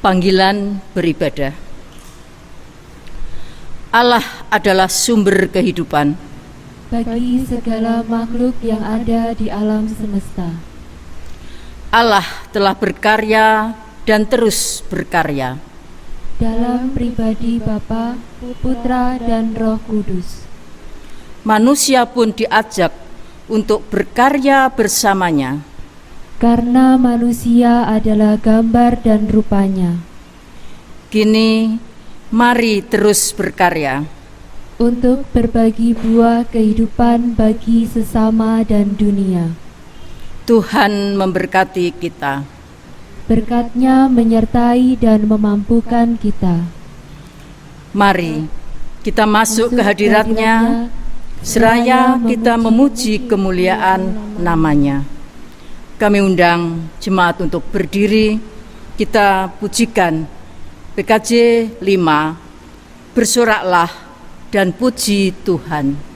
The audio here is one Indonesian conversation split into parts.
Panggilan beribadah. Allah adalah sumber kehidupan bagi segala makhluk yang ada di alam semesta. Allah telah berkarya dan terus berkarya dalam pribadi Bapa, Putra, dan Roh Kudus. Manusia pun diajak untuk berkarya bersamanya, karena manusia adalah gambar dan rupanya. Kini, mari terus berkarya untuk berbagi buah kehidupan bagi sesama dan dunia. Tuhan memberkati kita. Berkat-Nya menyertai dan memampukan kita. Mari kita masuk ke hadirat-Nya, seraya kita memuji kemuliaan nama-Nya. Kami undang jemaat untuk berdiri, kita pujikan PKJ 5, bersoraklah dan puji Tuhan.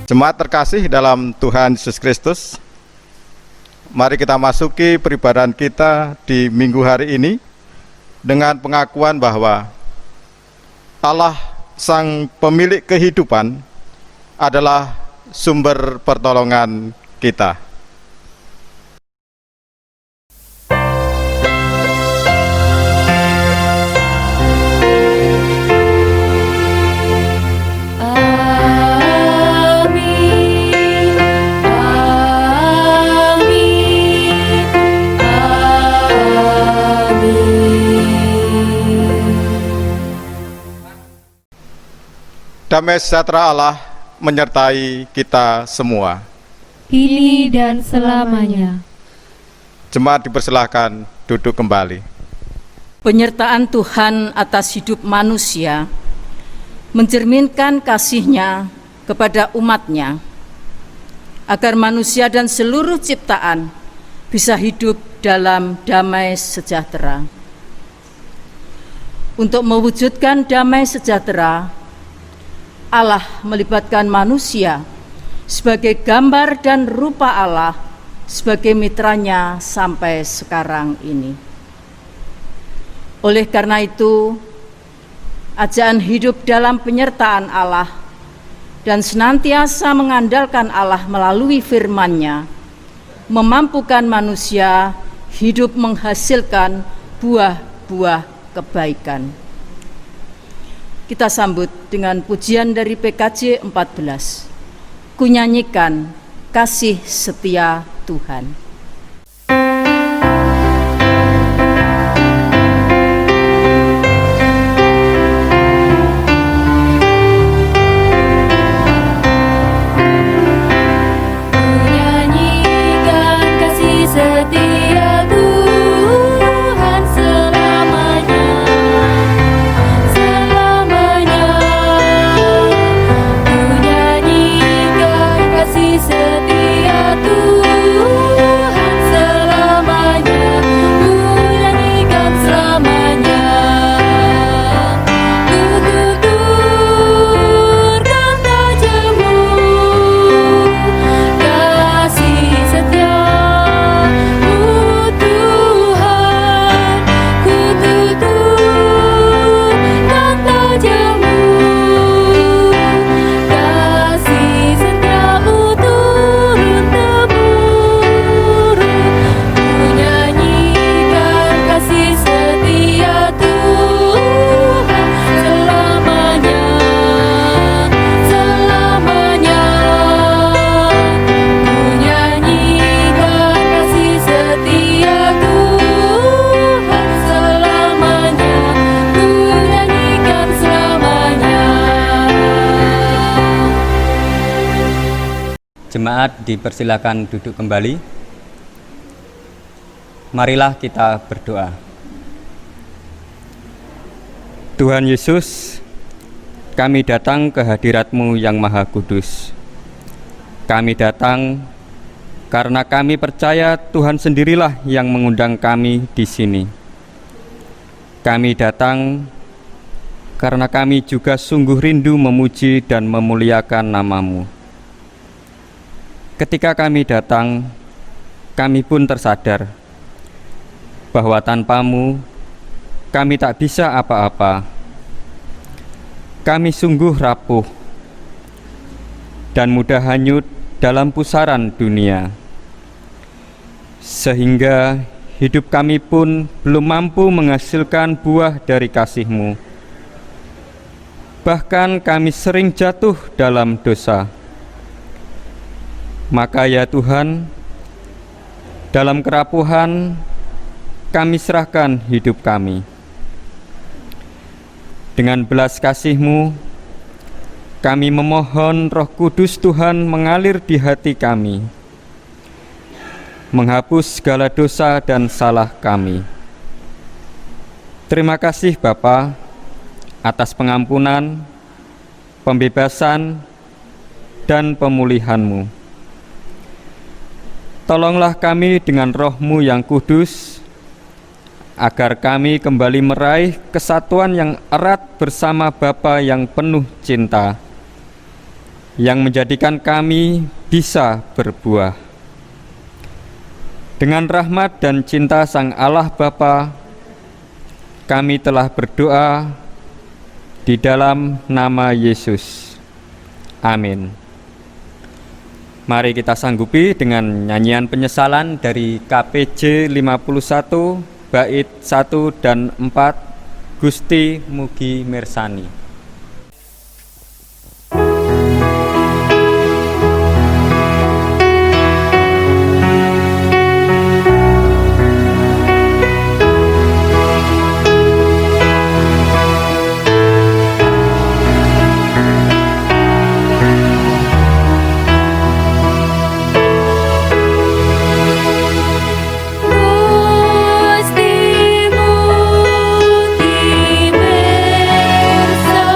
Jemaat terkasih dalam Tuhan Yesus Kristus, mari kita masuki peribadahan kita di minggu hari ini dengan pengakuan bahwa Allah Sang Pemilik Kehidupan adalah sumber pertolongan kita. Damai sejahtera Allah menyertai kita semua, kini dan selamanya. Jemaat dipersilahkan duduk kembali. Penyertaan Tuhan atas hidup manusia mencerminkan kasih-Nya kepada umat-Nya, agar manusia dan seluruh ciptaan bisa hidup dalam damai sejahtera. Untuk mewujudkan damai sejahtera, Allah melibatkan manusia sebagai gambar dan rupa Allah sebagai mitranya sampai sekarang ini. Oleh karena itu, ajakan hidup dalam penyertaan Allah dan senantiasa mengandalkan Allah melalui firman-Nya memampukan manusia hidup menghasilkan buah-buah kebaikan. Kita sambut dengan pujian dari PKJ 14. Kunyanyikan kasih setia Tuhan. Jemaat dipersilakan duduk kembali. Marilah kita berdoa. Tuhan Yesus, kami datang ke hadirat-Mu yang Maha Kudus. Kami datang karena kami percaya Tuhan sendirilah yang mengundang kami di sini. Kami datang karena kami juga sungguh rindu memuji dan memuliakan nama-Mu. Ketika kami datang, kami pun tersadar bahwa tanpa-Mu kami tak bisa apa-apa. Kami sungguh rapuh dan mudah hanyut dalam pusaran dunia, sehingga hidup kami pun belum mampu menghasilkan buah dari kasih-Mu. Bahkan kami sering jatuh dalam dosa. Maka ya Tuhan, dalam kerapuhan kami serahkan hidup kami. Dengan belas kasih-Mu, kami memohon Roh Kudus Tuhan mengalir di hati kami, menghapus segala dosa dan salah kami. Terima kasih Bapa atas pengampunan, pembebasan, dan pemulihan-Mu. Tolonglah kami dengan Roh-Mu yang kudus, agar kami kembali meraih kesatuan yang erat bersama Bapa yang penuh cinta, yang menjadikan kami bisa berbuah. Dengan rahmat dan cinta Sang Allah Bapa, kami telah berdoa di dalam nama Yesus. Amin. Mari kita sanggupi dengan nyanyian penyesalan dari KPJ 51 bait 1 dan 4, Gusti mugi mirsani. Gusti mugi mirsani.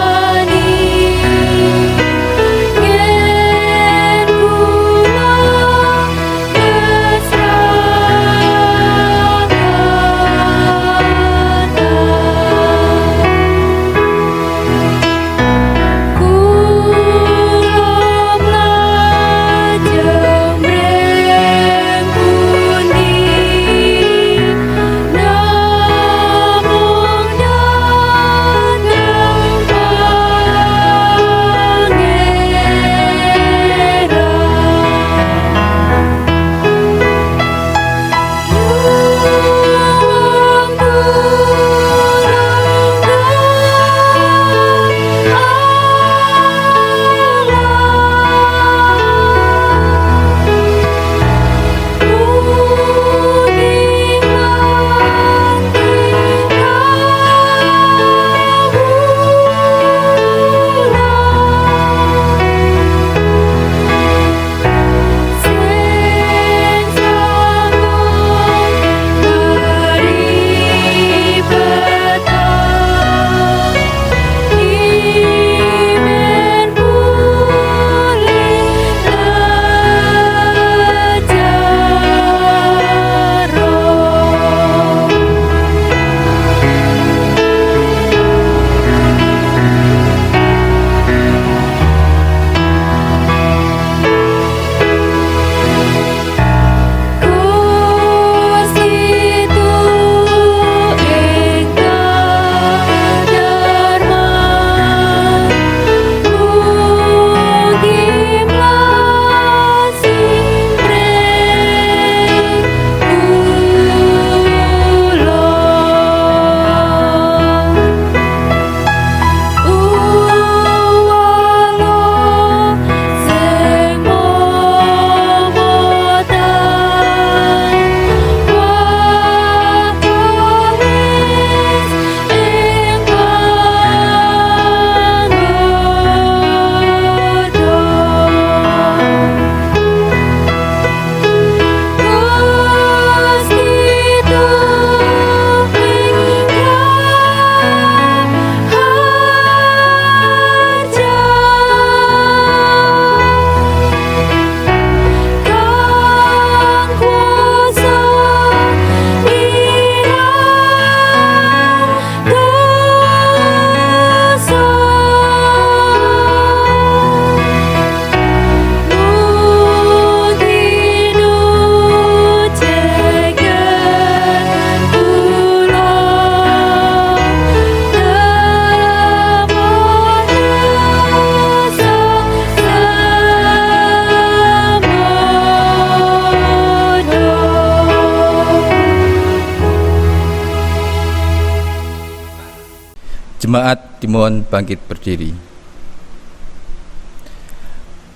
Jemaat dimohon bangkit berdiri.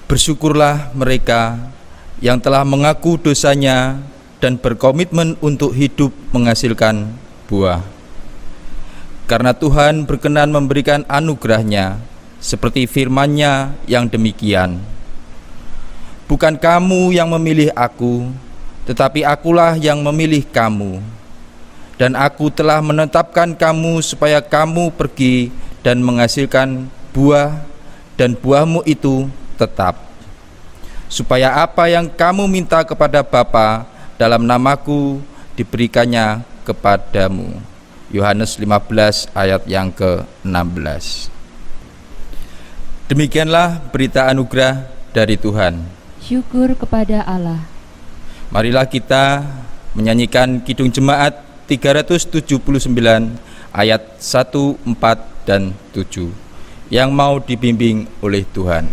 Bersyukurlah mereka yang telah mengaku dosanya dan berkomitmen untuk hidup menghasilkan buah. Karena Tuhan berkenan memberikan anugerah-Nya seperti firman-Nya yang demikian. Bukan kamu yang memilih aku, tetapi akulah yang memilih kamu. Dan aku telah menetapkan kamu supaya kamu pergi dan menghasilkan buah, dan buahmu itu tetap. Supaya apa yang kamu minta kepada Bapa dalam namaku diberikannya kepadamu. Yohanes 15 ayat yang ke-16. Demikianlah berita anugerah dari Tuhan. Syukur kepada Allah. Marilah kita menyanyikan Kidung Jemaat 379 ayat 1, 4, dan 7 yang mau dibimbing oleh Tuhan.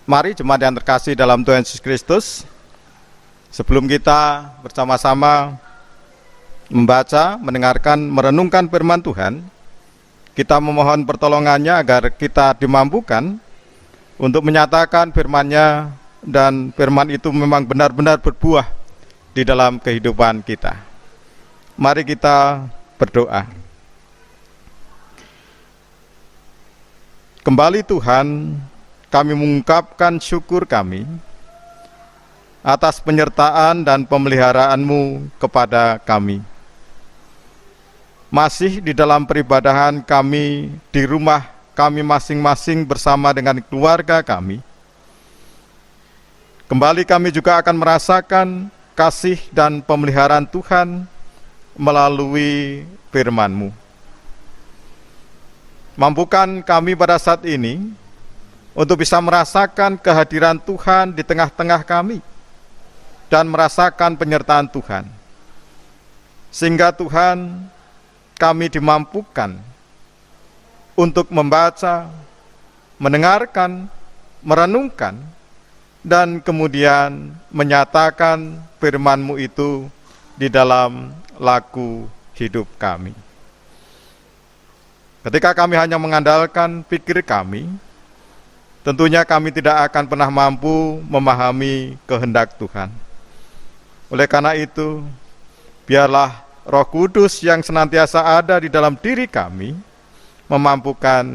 Mari jemaat yang terkasih dalam Tuhan Yesus Kristus, sebelum kita bersama-sama membaca, mendengarkan, merenungkan firman Tuhan, kita memohon pertolongannya agar kita dimampukan untuk menyatakan firman-Nya, dan firman itu memang benar-benar berbuah di dalam kehidupan kita. Mari kita berdoa. Kembali Tuhan, kami mengungkapkan syukur kami atas penyertaan dan pemeliharaanmu kepada kami. Masih di dalam peribadahan kami di rumah kami masing-masing bersama dengan keluarga kami, kembali kami juga akan merasakan kasih dan pemeliharaan Tuhan melalui firman-Mu. Mampukan kami pada saat ini untuk bisa merasakan kehadiran Tuhan di tengah-tengah kami dan merasakan penyertaan Tuhan, sehingga Tuhan, kami dimampukan untuk membaca, mendengarkan, merenungkan, dan kemudian menyatakan firman-Mu itu di dalam laku hidup kami. Ketika kami hanya mengandalkan pikir kami, tentunya kami tidak akan pernah mampu memahami kehendak Tuhan. Oleh karena itu, biarlah Roh Kudus yang senantiasa ada di dalam diri kami memampukan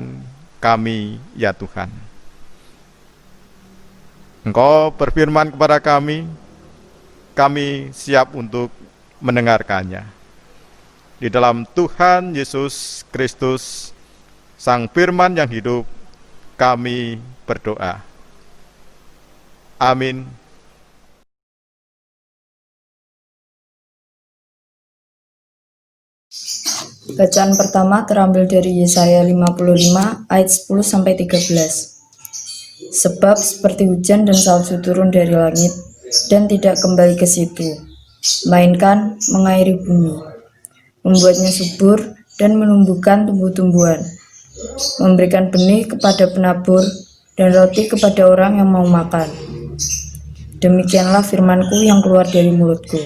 kami, ya Tuhan. Engkau berfirman kepada kami siap untuk mendengarkannya. Di dalam Tuhan Yesus Kristus, Sang Firman yang hidup, kami berdoa. Amin. Bacaan pertama terambil dari Yesaya 55 ayat 10-13. Sebab seperti hujan dan salju turun dari langit dan tidak kembali ke situ, melainkan mengairi bumi, membuatnya subur dan menumbuhkan tumbuh-tumbuhan, memberikan benih kepada penabur dan roti kepada orang yang mau makan. Demikianlah firman-Ku yang keluar dari mulut-Ku.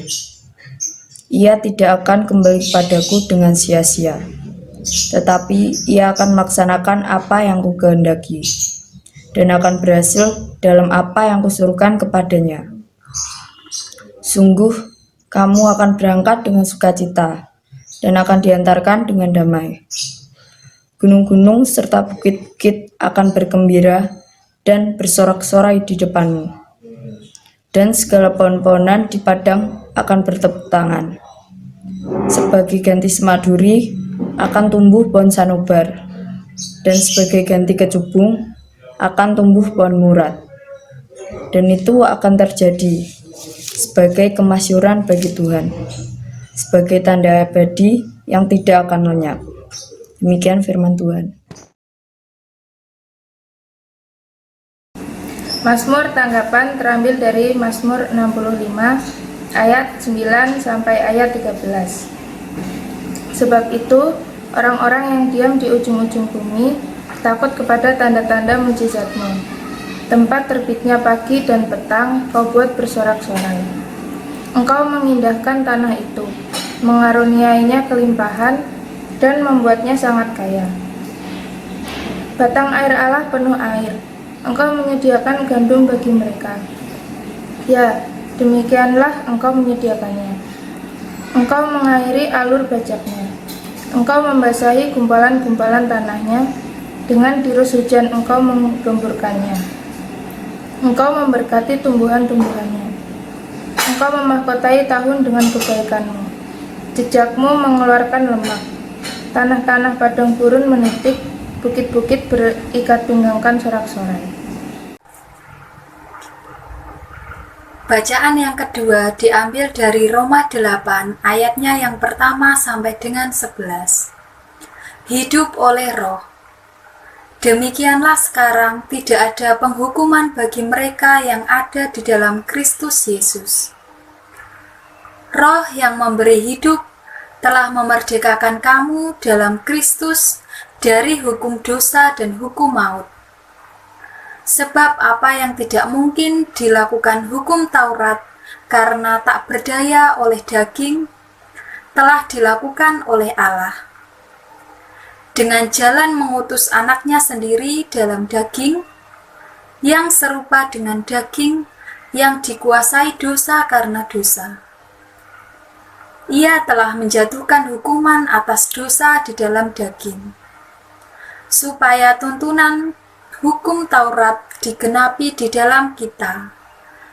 Ia tidak akan kembali kepadaku dengan sia-sia, tetapi ia akan melaksanakan apa yang Ku kehendaki, dan akan berhasil dalam apa yang Kusuruhkan kepadanya. Sungguh, kamu akan berangkat dengan sukacita, dan akan diantarkan dengan damai. Gunung-gunung serta bukit-bukit akan bergembira dan bersorak-sorai di depanmu, dan segala pohon-pohonan di padang akan bertepuk tangan. Sebagai ganti semaduri akan tumbuh pohon sanobar, dan sebagai ganti kecubung akan tumbuh pohon murad. Dan itu akan terjadi sebagai kemasyuran bagi Tuhan, sebagai tanda abadi yang tidak akan lenyap. Demikian firman Tuhan. Mazmur tanggapan terambil dari Mazmur 65 ayat 9 sampai ayat 13. Sebab itu orang-orang yang diam di ujung-ujung bumi takut kepada tanda-tanda mujizat-Mu. Tempat terbitnya pagi dan petang Kau buat bersorak-sorai. Engkau mengindahkan tanah itu, mengaruniainya kelimpahan dan membuatnya sangat kaya. Batang air Allah penuh air. Engkau menyediakan gandum bagi mereka. Ya, demikianlah Engkau menyediakannya. Engkau mengairi alur bajaknya. Engkau membasahi gumpalan-gumpalan tanahnya. Dengan tirus hujan Engkau menggemburkannya. Engkau memberkati tumbuhan-tumbuhannya. Engkau memahkotai tahun dengan kebaikan-Mu. Jejakmu mengeluarkan lemak. Tanah-tanah padang gurun menitik, bukit-bukit berikat pinggangkan sorak-sorai. Bacaan yang kedua diambil dari Roma 8 ayatnya yang pertama sampai dengan 11. Hidup oleh roh. Demikianlah sekarang tidak ada penghukuman bagi mereka yang ada di dalam Kristus Yesus. Roh yang memberi hidup telah memerdekakan kamu dalam Kristus dari hukum dosa dan hukum maut. Sebab apa yang tidak mungkin dilakukan hukum Taurat karena tak berdaya oleh daging, telah dilakukan oleh Allah. Dengan jalan mengutus anaknya sendiri dalam daging, yang serupa dengan daging yang dikuasai dosa karena dosa. Ia telah menjatuhkan hukuman atas dosa di dalam daging, supaya tuntunan hukum Taurat digenapi di dalam kita,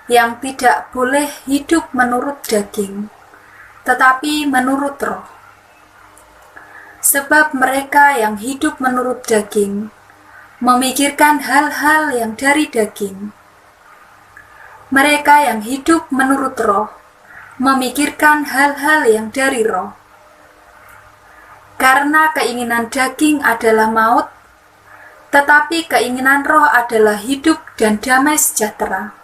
yang tidak boleh hidup menurut daging, tetapi menurut roh. Sebab mereka yang hidup menurut daging memikirkan hal-hal yang dari daging. Mereka yang hidup menurut roh memikirkan hal-hal yang dari roh. Karena keinginan daging adalah maut, tetapi keinginan roh adalah hidup dan damai sejahtera.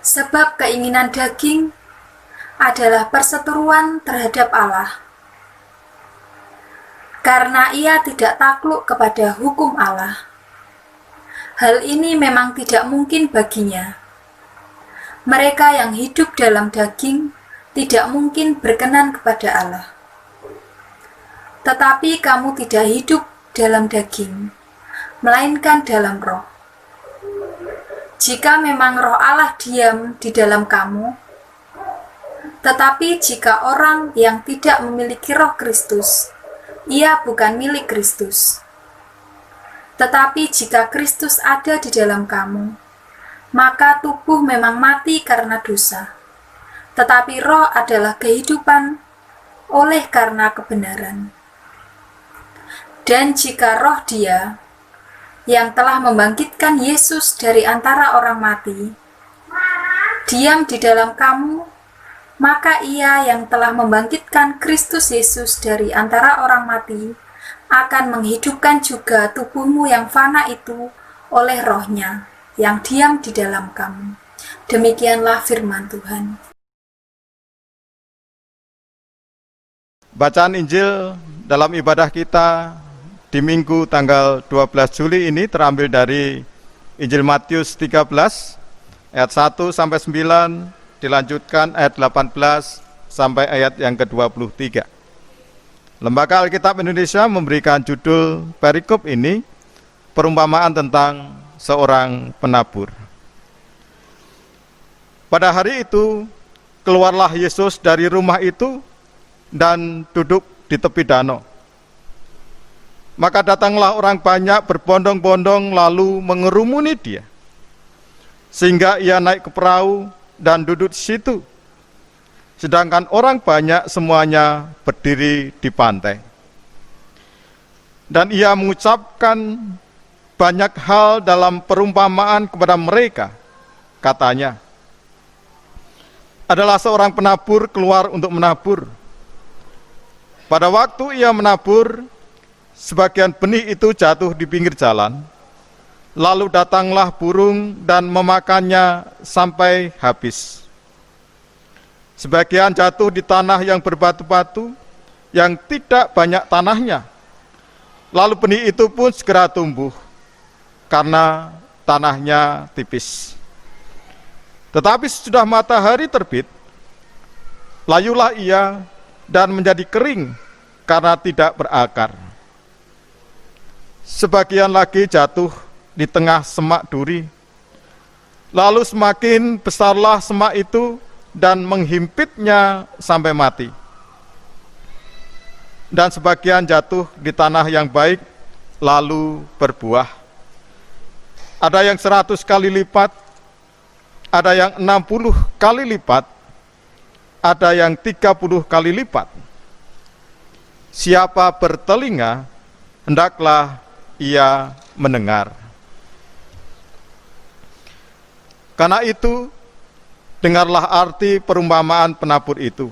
Sebab keinginan daging adalah perseteruan terhadap Allah, karena ia tidak takluk kepada hukum Allah. Hal ini memang tidak mungkin baginya. Mereka yang hidup dalam daging tidak mungkin berkenan kepada Allah. Tetapi kamu tidak hidup dalam daging, melainkan dalam roh. Jika memang roh Allah diam di dalam kamu, tetapi jika orang yang tidak memiliki roh Kristus, ia bukan milik Kristus. Tetapi jika Kristus ada di dalam kamu, maka tubuh memang mati karena dosa, tetapi roh adalah kehidupan oleh karena kebenaran. Dan jika roh Dia yang telah membangkitkan Yesus dari antara orang mati diam di dalam kamu, maka Ia yang telah membangkitkan Kristus Yesus dari antara orang mati akan menghidupkan juga tubuhmu yang fana itu oleh rohnya yang diam di dalam kamu. Demikianlah firman Tuhan. Bacaan Injil dalam ibadah kita di Minggu tanggal 12 Juli ini terambil dari Injil Matius 13 ayat 1 sampai 9, dilanjutkan ayat 18 sampai ayat yang ke-23. Lembaga Alkitab Indonesia memberikan judul perikop ini perumpamaan tentang seorang penabur. Pada hari itu keluarlah Yesus dari rumah itu dan duduk di tepi danau. Maka datanglah orang banyak berbondong-bondong lalu mengerumuni Dia, sehingga Ia naik ke perahu dan duduk di situ. Sedangkan orang banyak semuanya berdiri di pantai. Dan Ia mengucapkan banyak hal dalam perumpamaan kepada mereka. Katanya, adalah seorang penabur keluar untuk menabur. Pada waktu ia menabur, sebagian benih itu jatuh di pinggir jalan. Lalu datanglah burung dan memakannya sampai habis. Sebagian jatuh di tanah yang berbatu-batu, yang tidak banyak tanahnya. Lalu benih itu pun segera tumbuh, karena tanahnya tipis. Tetapi sesudah matahari terbit, layulah ia dan menjadi kering, karena tidak berakar. Sebagian lagi jatuh di tengah semak duri. Lalu semakin besarlah semak itu dan menghimpitnya sampai mati. Dan sebagian jatuh di tanah yang baik, lalu berbuah. Ada yang 100 kali lipat, ada yang 60 kali lipat, ada yang 30 kali lipat. Siapa bertelinga, hendaklah ia mendengar. Karena itu, dengarlah arti perumpamaan penabur itu.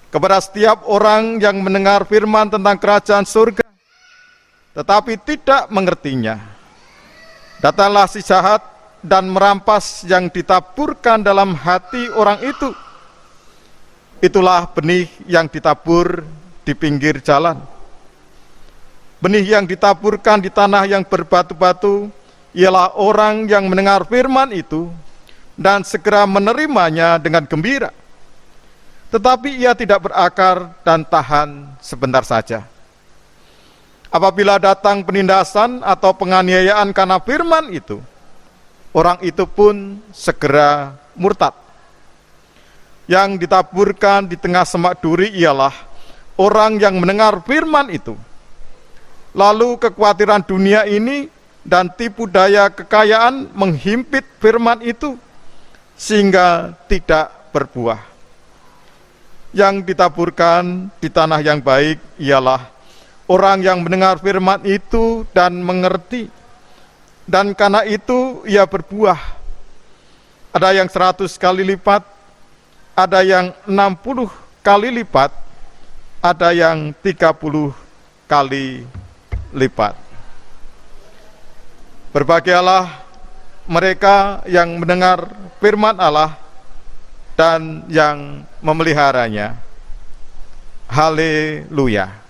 Kepada setiap orang yang mendengar firman tentang kerajaan surga, tetapi tidak mengertinya, datanglah si jahat dan merampas yang ditaburkan dalam hati orang itu. Itulah benih yang ditabur di pinggir jalan. Benih yang ditaburkan di tanah yang berbatu-batu ialah orang yang mendengar firman itu dan segera menerimanya dengan gembira. Tetapi ia tidak berakar dan tahan sebentar saja. Apabila datang penindasan atau penganiayaan karena firman itu, orang itu pun segera murtad. Yang ditaburkan di tengah semak duri ialah orang yang mendengar firman itu. Lalu kekhawatiran dunia ini dan tipu daya kekayaan menghimpit firman itu sehingga tidak berbuah. Yang ditaburkan di tanah yang baik ialah orang yang mendengar firman itu dan mengerti, dan karena itu ia berbuah. Ada yang 100 kali lipat, ada yang 60 kali lipat, ada yang 30 kali lipat. Berbahagialah mereka yang mendengar firman Allah dan yang memeliharanya. Haleluya.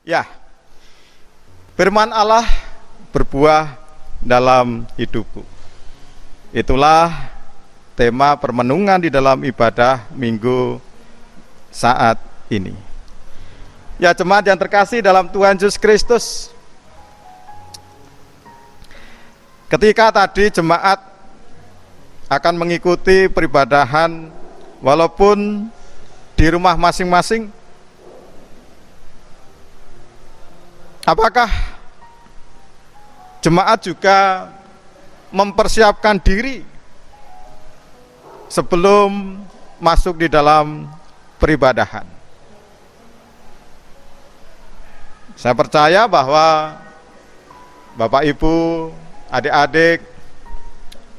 Ya, firman Allah berbuah dalam hidupku. Itulah tema permenungan di dalam ibadah minggu saat ini. Ya, jemaat yang terkasih dalam Tuhan Yesus Kristus, ketika tadi jemaat akan mengikuti peribadahan walaupun di rumah masing-masing, apakah jemaat juga mempersiapkan diri sebelum masuk di dalam peribadahan? Saya percaya bahwa Bapak Ibu, adik-adik,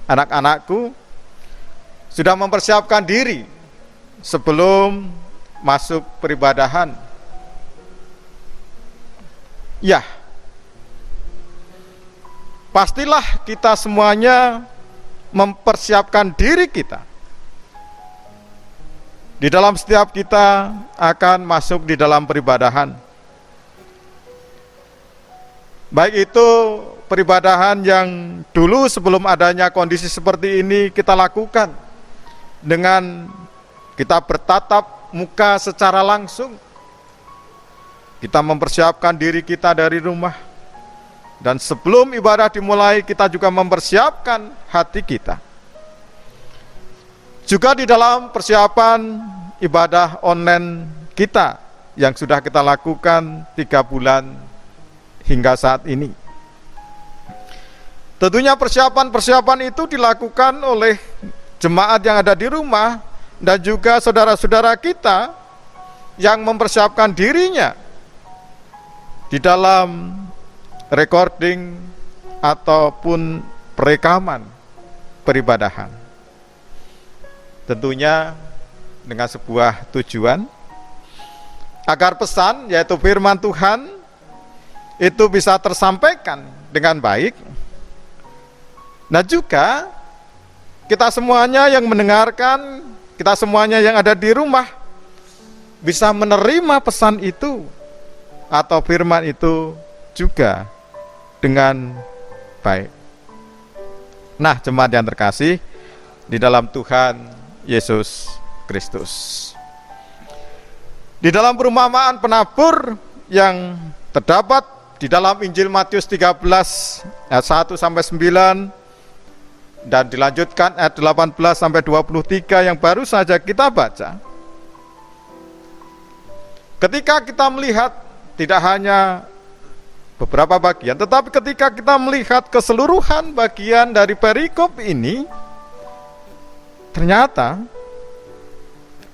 anak-anakku sudah mempersiapkan diri sebelum masuk peribadahan. Ya, pastilah kita semuanya mempersiapkan diri kita. Di dalam setiap kita akan masuk di dalam peribadahan. Baik itu peribadahan yang dulu sebelum adanya kondisi seperti ini kita lakukan dengan kita bertatap muka secara langsung. Kita mempersiapkan diri kita dari rumah. Dan sebelum ibadah dimulai, kita juga mempersiapkan hati kita. Juga di dalam persiapan ibadah online kita yang sudah kita lakukan 3 bulan hingga saat ini. Tentunya persiapan-persiapan itu dilakukan oleh jemaat yang ada di rumah dan juga saudara-saudara kita yang mempersiapkan dirinya di dalam recording ataupun perekaman peribadahan. tentunya dengan sebuah tujuan agar pesan, yaitu firman Tuhan, itu bisa tersampaikan dengan baik. Nah juga kita semuanya yang mendengarkan, kita semuanya yang ada di rumah bisa menerima pesan itu atau firman itu juga dengan baik. Nah, jemaat yang terkasih di dalam Tuhan Yesus Kristus, di dalam perumpamaan penabur yang terdapat di dalam Injil Matius 13 ayat 1 sampai 9 dan dilanjutkan ayat 18 sampai 23 yang baru saja kita baca. Ketika kita melihat tidak hanya beberapa bagian, tetapi ketika kita melihat keseluruhan bagian dari perikop ini, ternyata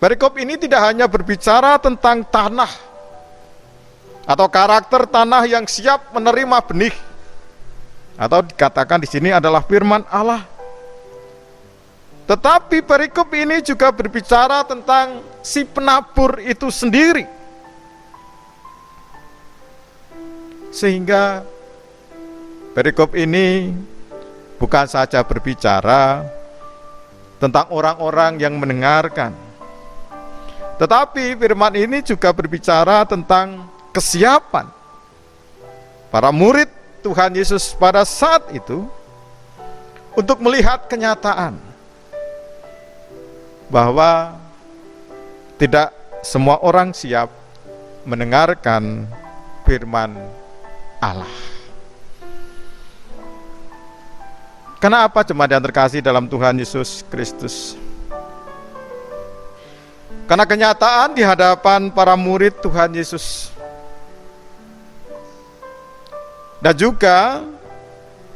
perikop ini tidak hanya berbicara tentang tanah atau karakter tanah yang siap menerima benih, atau dikatakan di sini adalah firman Allah. Tetapi perikop ini juga berbicara tentang si penabur itu sendiri. Sehingga perikop ini bukan saja berbicara tentang orang-orang yang mendengarkan, tetapi firman ini juga berbicara tentang kesiapan para murid Tuhan Yesus pada saat itu untuk melihat kenyataan bahwa tidak semua orang siap mendengarkan firman Allah. Kenapa jemaat yang terkasih dalam Tuhan Yesus Kristus? Karena kenyataan di hadapan para murid Tuhan Yesus, dan juga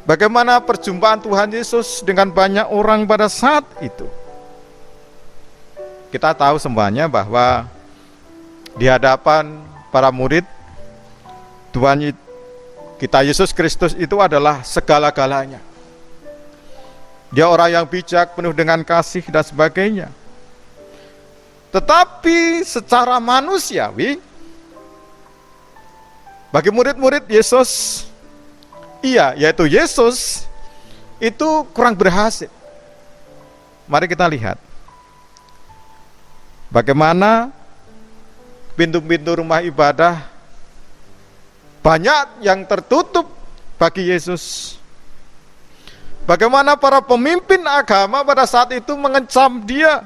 bagaimana perjumpaan Tuhan Yesus dengan banyak orang pada saat itu. Kita tahu semuanya bahwa di hadapan para murid Tuhan kita Yesus Kristus itu adalah segala-galanya. Dia orang yang bijak, penuh dengan kasih dan sebagainya. Tetapi secara manusiawi, bagi murid-murid Yesus, yaitu Yesus, itu kurang berhasil. Mari kita lihat bagaimana pintu-pintu rumah ibadah banyak yang tertutup bagi Yesus. Bagaimana para pemimpin agama pada saat itu mengecam dia.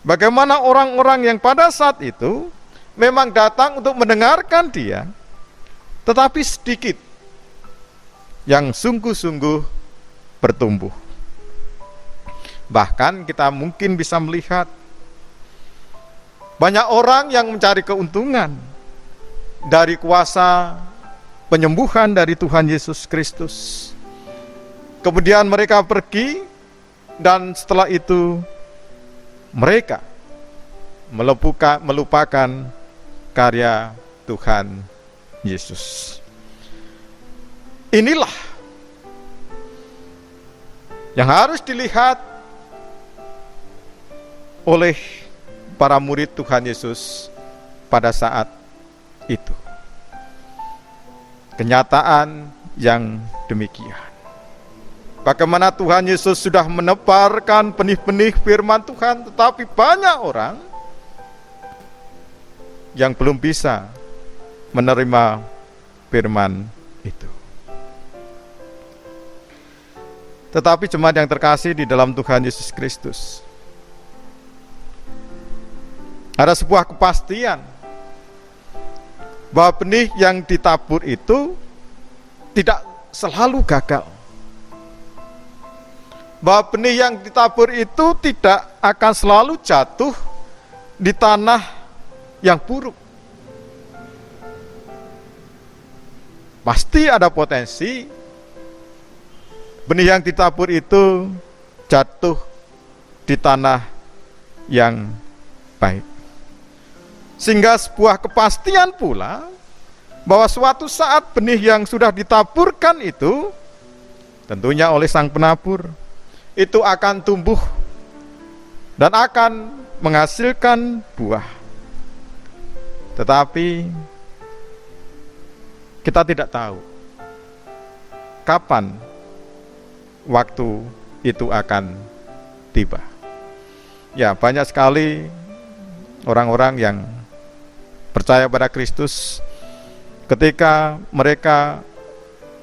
Bagaimana orang-orang yang pada saat itu memang datang untuk mendengarkan dia, tetapi sedikit yang sungguh-sungguh bertumbuh. Bahkan kita mungkin bisa melihat banyak orang yang mencari keuntungan dari kuasa penyembuhan dari Tuhan Yesus Kristus. Kemudian mereka pergi, dan setelah itu mereka melupakan karya Tuhan Yesus. Inilah yang harus dilihat oleh para murid Tuhan Yesus pada saat itu. Kenyataan yang demikian. Bagaimana Tuhan Yesus sudah menebarkan benih-benih firman Tuhan, tetapi banyak orang yang belum bisa menerima firman itu. Tetapi jemaat yang terkasih di dalam Tuhan Yesus Kristus, ada sebuah kepastian bahwa benih yang ditabur itu tidak selalu gagal. Bahwa benih yang ditabur itu tidak akan selalu jatuh di tanah yang buruk. Pasti ada potensi benih yang ditabur itu jatuh di tanah yang baik. Sehingga sebuah kepastian pula bahwa suatu saat benih yang sudah ditaburkan itu, tentunya oleh sang penabur, itu akan tumbuh dan akan menghasilkan buah. Tetapi kita tidak tahu kapan waktu itu akan tiba. Ya, banyak sekali orang-orang yang percaya pada Kristus, ketika mereka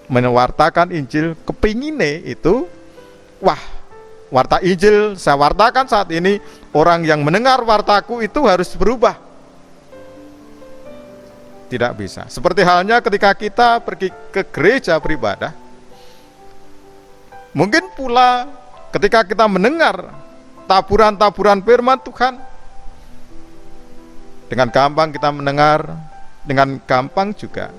mewartakan Injil, kepingine itu, wah, warta Injil saya wartakan saat ini, orang yang mendengar wartaku itu harus berubah. Tidak bisa. Seperti halnya ketika kita pergi ke gereja beribadah, mungkin pula ketika kita mendengar taburan-taburan firman Tuhan, dengan gampang kita mendengar, dengan gampang juga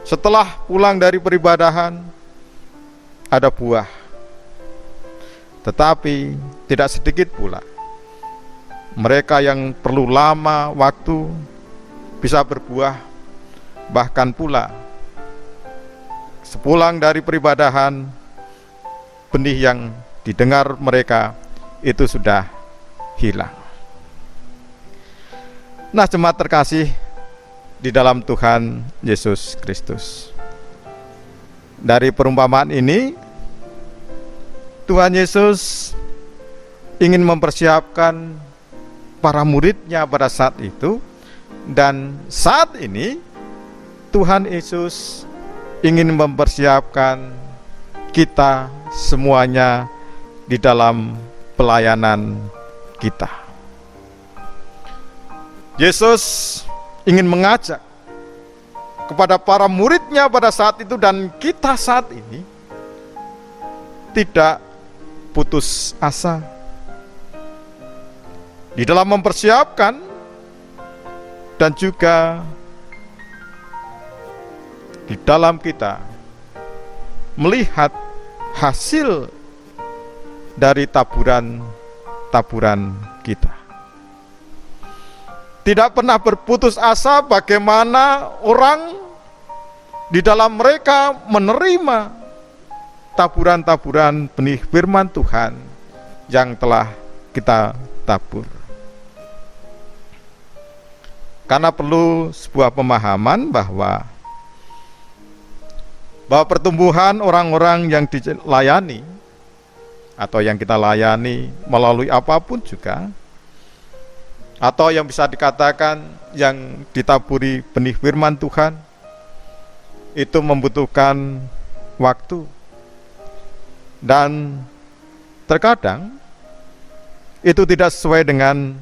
setelah pulang dari peribadahan ada buah. Tetapi tidak sedikit pula mereka yang perlu lama waktu bisa berbuah, bahkan pula sepulang dari peribadahan benih yang didengar mereka itu sudah hilang. Nah, jemaat terkasih di dalam Tuhan Yesus Kristus, dari perumpamaan ini Tuhan Yesus ingin mempersiapkan para muridnya pada saat itu, dan saat ini Tuhan Yesus ingin mempersiapkan kita semuanya di dalam pelayanan kita. Yesus ingin mengajak kepada para muridnya pada saat itu dan kita saat ini tidak putus asa di dalam mempersiapkan dan juga di dalam kita melihat hasil dari taburan-taburan kita. Tidak pernah berputus asa bagaimana orang di dalam mereka menerima taburan-taburan benih firman Tuhan yang telah kita tabur. Karena perlu sebuah pemahaman bahwa pertumbuhan orang-orang yang dilayani atau yang kita layani melalui apapun juga, atau yang bisa dikatakan yang ditaburi benih firman Tuhan, itu membutuhkan waktu, dan terkadang itu tidak sesuai dengan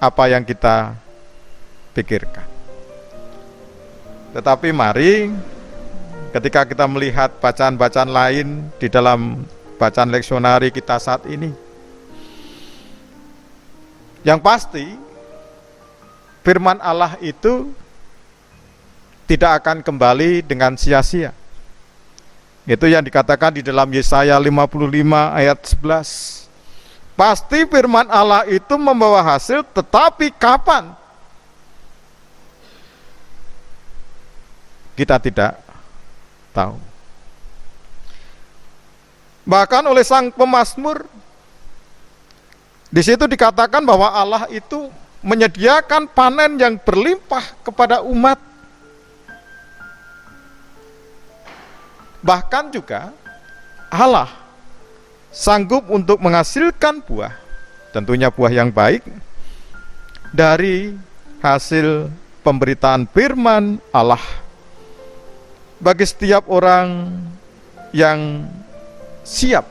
apa yang kita pikirkan. Tetapi mari ketika kita melihat bacaan-bacaan lain di dalam bacaan leksionari kita saat ini, yang pasti firman Allah itu tidak akan kembali dengan sia-sia. Itu yang dikatakan di dalam Yesaya 55 ayat 11. Pasti firman Allah itu membawa hasil, tetapi kapan? Kita tidak tahu. Bahkan oleh sang pemazmur di situ dikatakan bahwa Allah itu menyediakan panen yang berlimpah kepada umat. Bahkan juga Allah sanggup untuk menghasilkan buah, tentunya buah yang baik, dari hasil pemberitaan firman Allah bagi setiap orang yang siap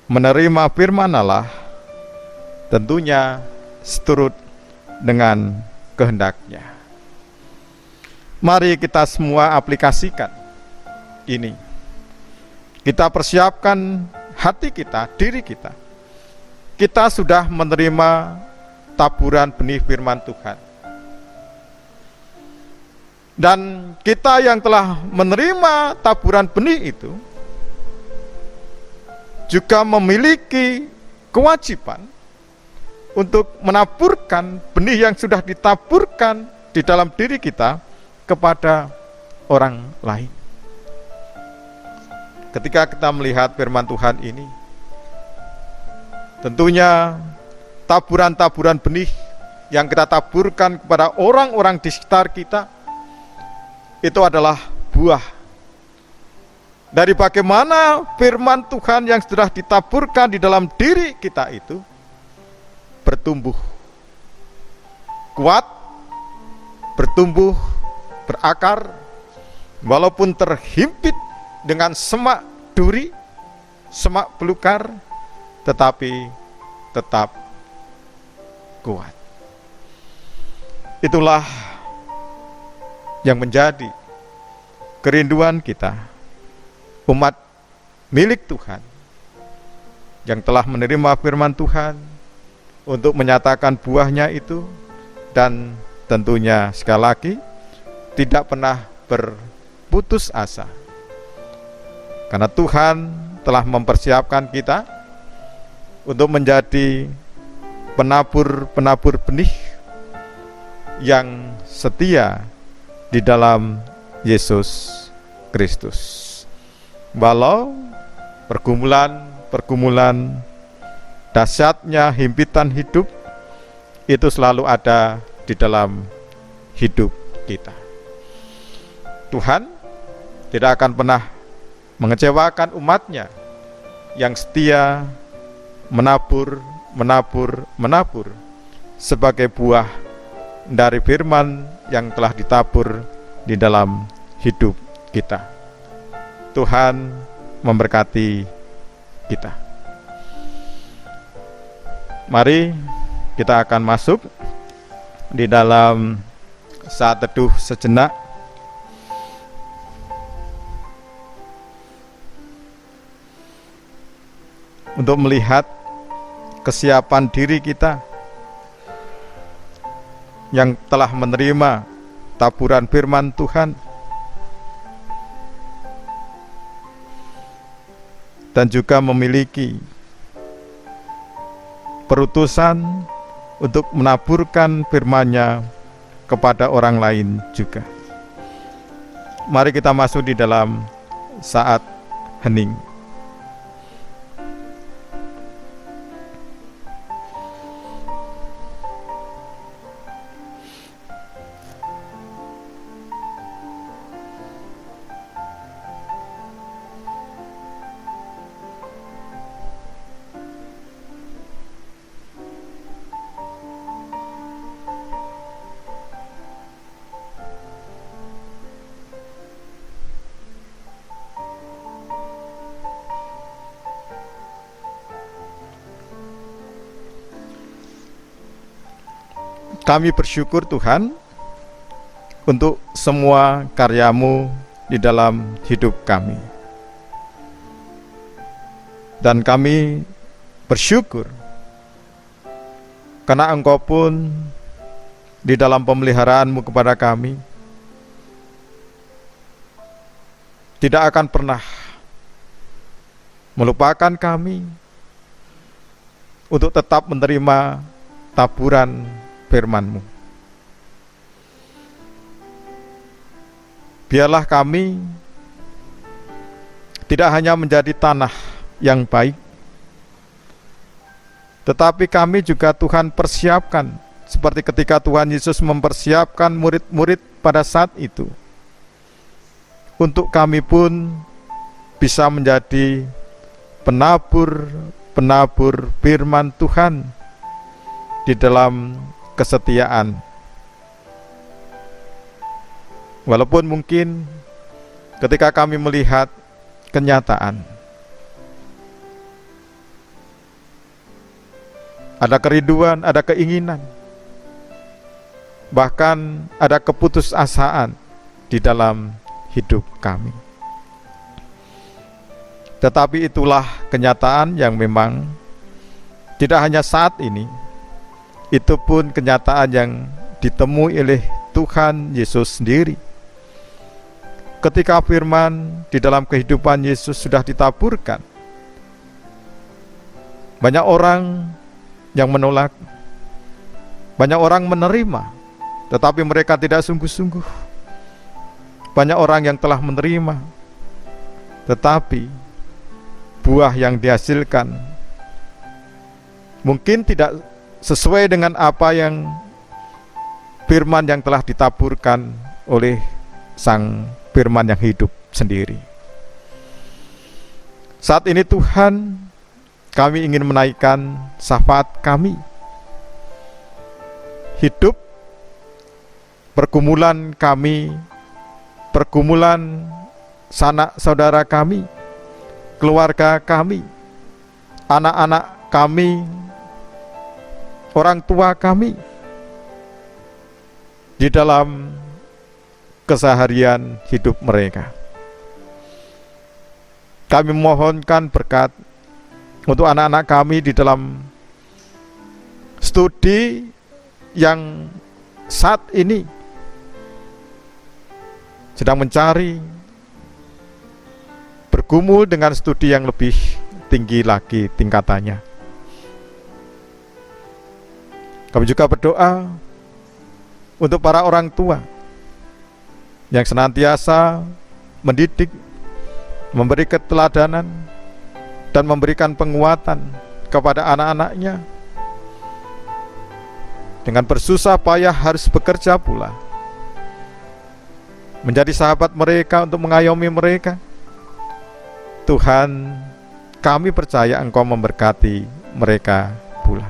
menerima firman Allah, tentunya seturut dengan kehendaknya. Mari kita semua aplikasikan ini. Kita persiapkan hati kita, diri kita. Kita sudah menerima taburan benih firman Tuhan. Dan kita yang telah menerima taburan benih itu juga memiliki kewajiban untuk menaburkan benih yang sudah ditaburkan di dalam diri kita kepada orang lain. Ketika kita melihat firman Tuhan ini, tentunya taburan-taburan benih yang kita taburkan kepada orang-orang di sekitar kita, itu adalah buah dari bagaimana firman Tuhan yang sudah ditaburkan di dalam diri kita itu bertumbuh kuat, bertumbuh berakar, walaupun terhimpit dengan semak duri, semak belukar, tetapi tetap kuat. Itulah yang menjadi kerinduan kita, umat milik Tuhan yang telah menerima firman Tuhan untuk menyatakan buahnya itu, dan tentunya sekali lagi tidak pernah berputus asa, karena Tuhan telah mempersiapkan kita untuk menjadi penabur benih yang setia di dalam Yesus Kristus. Walau pergumulan dahsyatnya himpitan hidup itu selalu ada di dalam hidup kita, Tuhan tidak akan pernah mengecewakan umatnya yang setia menabur sebagai buah dari firman yang telah ditabur di dalam hidup kita. Tuhan memberkati kita. Mari kita akan masuk di dalam saat teduh sejenak. Untuk melihat kesiapan diri kita yang telah menerima taburan firman Tuhan, dan juga memiliki perutusan untuk menaburkan firman-Nya kepada orang lain juga. Mari kita masuk di dalam saat hening. Kami bersyukur Tuhan untuk semua karya-Mu di dalam hidup kami. Dan kami bersyukur karena Engkau pun di dalam pemeliharaan-Mu kepada kami tidak akan pernah melupakan kami untuk tetap menerima taburan firman-Mu. Biarlah kami tidak hanya menjadi tanah yang baik, tetapi kami juga Tuhan persiapkan seperti ketika Tuhan Yesus mempersiapkan murid-murid pada saat itu, untuk kami pun bisa menjadi penabur firman Tuhan di dalam kesetiaan. Walaupun mungkin ketika kami melihat kenyataan, ada kerinduan, ada keinginan, bahkan ada keputusasaan di dalam hidup kami. Tetapi itulah kenyataan yang memang tidak hanya saat ini, itu pun kenyataan yang ditemui oleh Tuhan Yesus sendiri. Ketika firman di dalam kehidupan Yesus sudah ditaburkan, banyak orang yang menolak, banyak orang menerima, tetapi mereka tidak sungguh-sungguh. Banyak orang yang telah menerima, tetapi buah yang dihasilkan mungkin tidak sesuai dengan apa yang firman yang telah ditaburkan oleh Sang Firman yang hidup sendiri. Saat ini Tuhan, kami ingin menaikkan syafaat kami. Hidup pergumulan kami, pergumulan sanak saudara kami, keluarga kami, anak-anak kami, orang tua kami, di dalam keseharian hidup mereka. Kami mohonkan berkat untuk anak-anak kami di dalam studi yang saat ini sedang mencari bergumul dengan studi yang lebih tinggi lagi tingkatannya. Kami juga berdoa untuk para orang tua yang senantiasa mendidik, memberi keteladanan, dan memberikan penguatan kepada anak-anaknya. Dengan bersusah payah harus bekerja pula, menjadi sahabat mereka untuk mengayomi mereka. Tuhan, kami percaya Engkau memberkati mereka pula.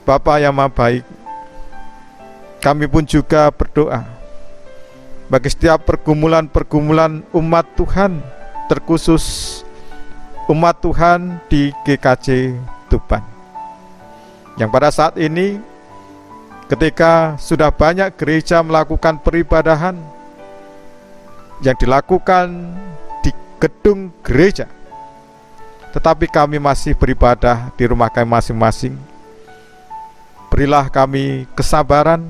Bapa yang Maha Baik, kami pun juga berdoa bagi setiap pergumulan-pergumulan umat Tuhan, terkhusus umat Tuhan di GKJ Tuban, yang pada saat ini ketika sudah banyak gereja melakukan peribadahan yang dilakukan di gedung gereja, tetapi kami masih beribadah di rumah kami masing-masing. Berilah kami kesabaran,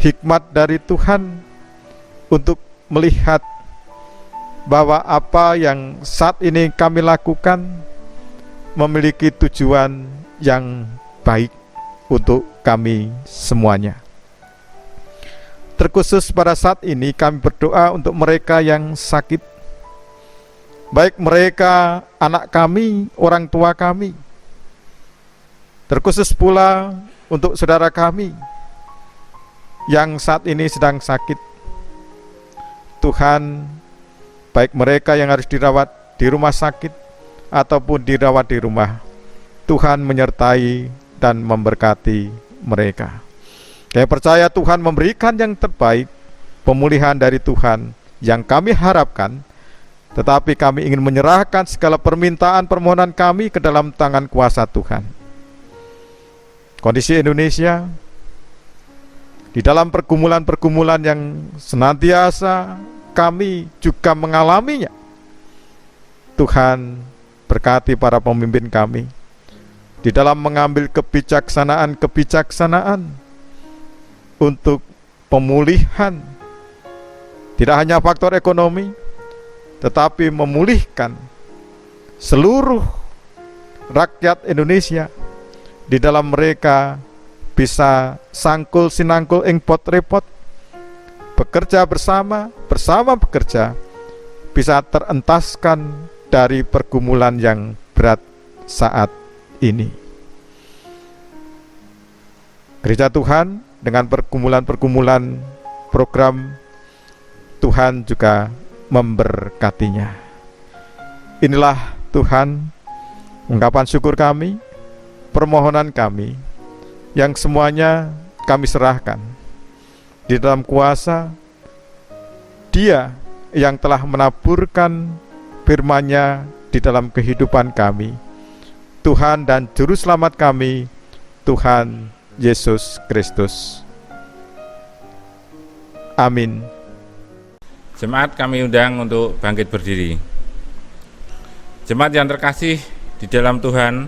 hikmat dari Tuhan untuk melihat bahwa apa yang saat ini kami lakukan memiliki tujuan yang baik untuk kami semuanya. Terkhusus pada saat ini kami berdoa untuk mereka yang sakit, baik mereka anak kami, orang tua kami, terkhusus pula untuk saudara kami yang saat ini sedang sakit. Tuhan, baik mereka yang harus dirawat di rumah sakit ataupun dirawat di rumah, Tuhan menyertai dan memberkati mereka. Kami percaya Tuhan memberikan yang terbaik, pemulihan dari Tuhan yang kami harapkan, tetapi kami ingin menyerahkan segala permintaan permohonan kami ke dalam tangan kuasa Tuhan. Kondisi Indonesia di dalam pergumulan-pergumulan yang senantiasa kami juga mengalaminya, Tuhan berkati para pemimpin kami di dalam mengambil kebijaksanaan untuk pemulihan tidak hanya faktor ekonomi, tetapi memulihkan seluruh rakyat Indonesia di dalam mereka bisa sangkul sinangkul ing pot repot, bekerja bersama bekerja, bisa terentaskan dari pergumulan yang berat saat ini. Gereja Tuhan dengan pergumulan-pergumulan program Tuhan juga memberkatinya. Inilah Tuhan ungkapan syukur kami, permohonan kami, yang semuanya kami serahkan di dalam kuasa Dia yang telah menaburkan firman-Nya di dalam kehidupan kami, Tuhan dan Juru Selamat kami, Tuhan Yesus Kristus. Amin. Jemaat kami undang untuk bangkit berdiri. Jemaat yang terkasih di dalam Tuhan,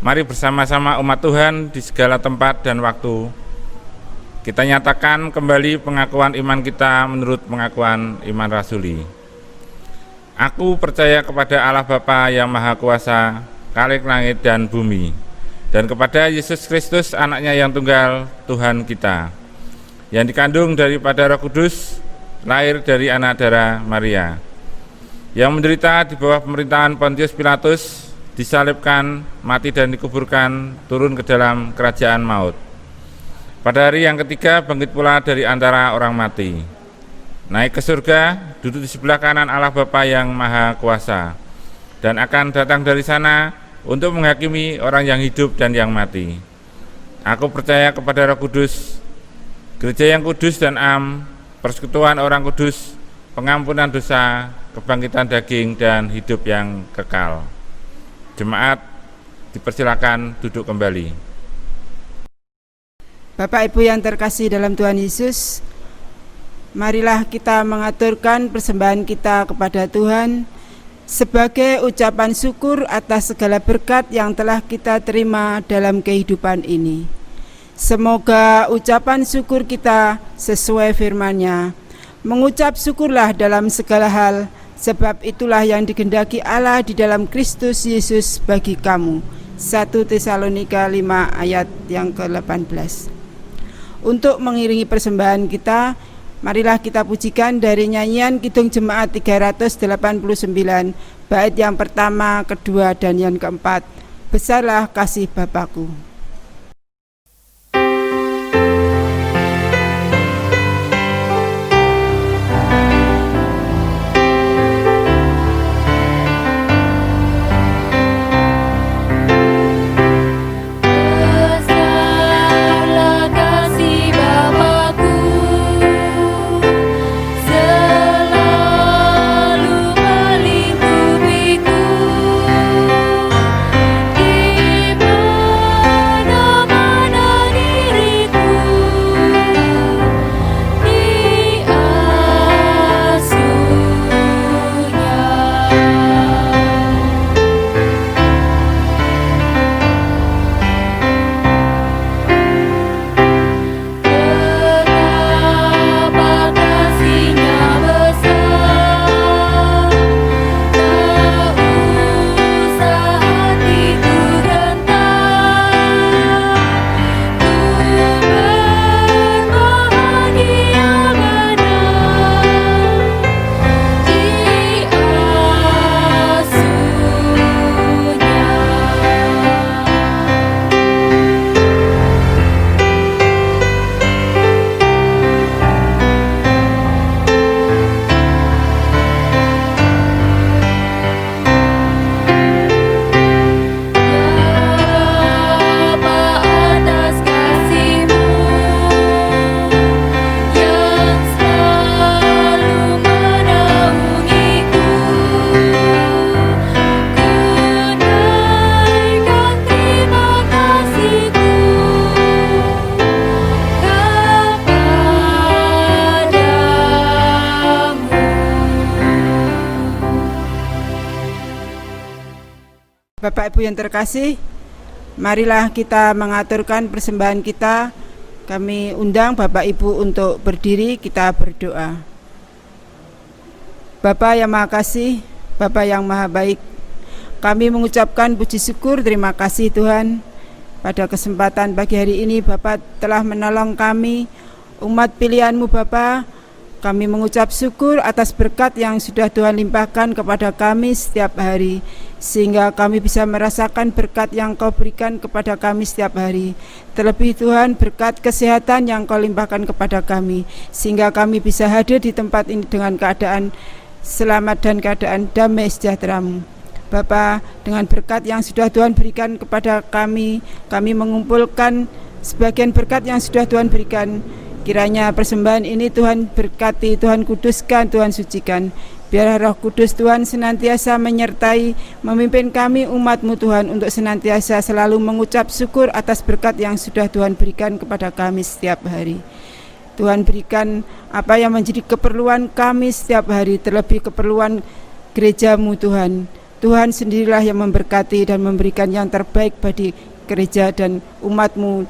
mari bersama-sama umat Tuhan di segala tempat dan waktu kita nyatakan kembali pengakuan iman kita menurut pengakuan iman rasuli. Aku percaya kepada Allah Bapa yang Maha Kuasa, Khalik langit dan bumi, dan kepada Yesus Kristus anaknya yang tunggal, Tuhan kita, yang dikandung daripada Roh Kudus, lahir dari anak darah Maria, yang menderita di bawah pemerintahan Pontius Pilatus, disalibkan, mati dan dikuburkan, turun ke dalam kerajaan maut. Pada hari yang ketiga bangkit pula dari antara orang mati, naik ke surga, duduk di sebelah kanan Allah Bapa yang Maha Kuasa, dan akan datang dari sana untuk menghakimi orang yang hidup dan yang mati. Aku percaya kepada Roh Kudus, gereja yang kudus dan am, persekutuan orang kudus, pengampunan dosa, kebangkitan daging, dan hidup yang kekal. Jemaat dipersilakan duduk kembali. Bapak Ibu yang terkasih dalam Tuhan Yesus, marilah kita mengaturkan persembahan kita kepada Tuhan sebagai ucapan syukur atas segala berkat yang telah kita terima dalam kehidupan ini. Semoga ucapan syukur kita sesuai firman-Nya. Mengucap syukurlah dalam segala hal, sebab itulah yang dikehendaki Allah di dalam Kristus Yesus bagi kamu. 1 Tesalonika 5 ayat yang ke-18. Untuk mengiringi persembahan kita, marilah kita pujikan dari nyanyian Kidung Jemaat 389, bait yang pertama, kedua, dan yang keempat. Besarlah kasih Bapakku. Bapak Ibu yang terkasih, marilah kita mengaturkan persembahan kita. Kami undang Bapak Ibu untuk berdiri, kita berdoa. Bapa yang Maha Kasih, Bapa yang Maha Baik, kami mengucapkan puji syukur, terima kasih Tuhan. Pada kesempatan pagi hari ini Bapa telah menolong kami, umat pilihan-Mu Bapa. Kami mengucap syukur atas berkat yang sudah Tuhan limpahkan kepada kami setiap hari, sehingga kami bisa merasakan berkat yang Kau berikan kepada kami setiap hari. Terlebih Tuhan, berkat kesehatan yang Kau limpahkan kepada kami, sehingga kami bisa hadir di tempat ini dengan keadaan selamat dan keadaan damai sejahtera-Mu. Bapa, dengan berkat yang sudah Tuhan berikan kepada kami mengumpulkan sebagian berkat yang sudah Tuhan berikan. Kiranya persembahan ini Tuhan berkati, Tuhan kuduskan, Tuhan sucikan. Biar Roh Kudus Tuhan senantiasa menyertai, memimpin kami umat-Mu Tuhan untuk senantiasa selalu mengucap syukur atas berkat yang sudah Tuhan berikan kepada kami setiap hari. Tuhan berikan apa yang menjadi keperluan kami setiap hari, terlebih keperluan gereja-Mu Tuhan. Tuhan sendirilah yang memberkati dan memberikan yang terbaik bagi gereja dan umat-Mu,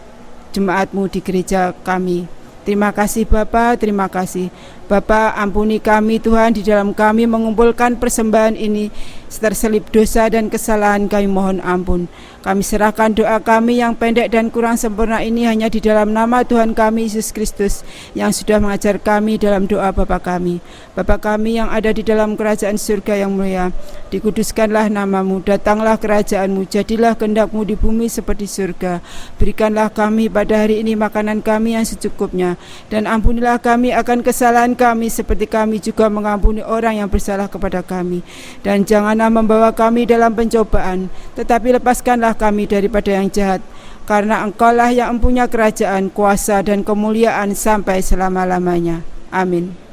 jemaat-Mu di gereja kami. Terima kasih Bapa, terima kasih. Bapa, ampuni kami Tuhan di dalam kami mengumpulkan persembahan ini. terselip dosa dan kesalahan kami mohon ampun. Kami serahkan doa kami yang pendek dan kurang sempurna ini hanya di dalam nama Tuhan kami Yesus Kristus yang sudah mengajar kami dalam doa Bapa kami. Bapa kami yang ada di dalam kerajaan surga yang mulia, dikuduskanlah namamu, datanglah kerajaanmu, jadilah kehendak-Mu di bumi seperti surga. Berikanlah kami pada hari ini makanan kami yang secukupnya, dan ampunilah kami akan kesalahan kami seperti kami juga mengampuni orang yang bersalah kepada kami. Dan janganlah membawa kami dalam pencobaan, tetapi lepaskanlah kami daripada yang jahat. Karena Engkaulah yang mempunyai kerajaan, kuasa, dan kemuliaan sampai selama-lamanya. Amin.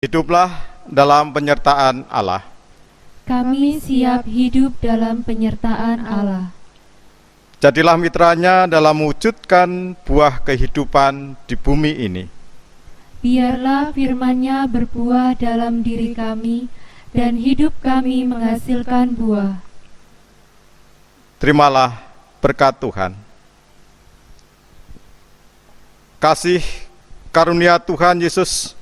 Hiduplah dalam penyertaan Allah. Kami siap hidup dalam penyertaan Allah. Jadilah mitranya dalam mewujudkan buah kehidupan di bumi ini. Biarlah firman-Nya berbuah dalam diri kami, dan hidup kami menghasilkan buah. Terimalah berkat Tuhan. Kasih karunia Tuhan Yesus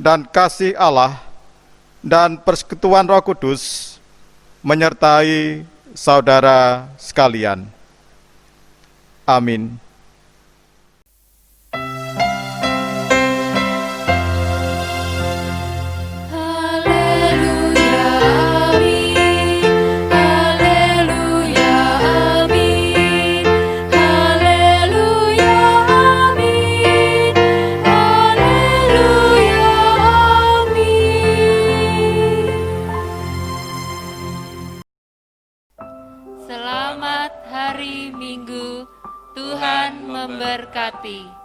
dan kasih Allah dan persekutuan Roh Kudus menyertai saudara sekalian. Amin. Selamat hari Minggu, Tuhan memberkati.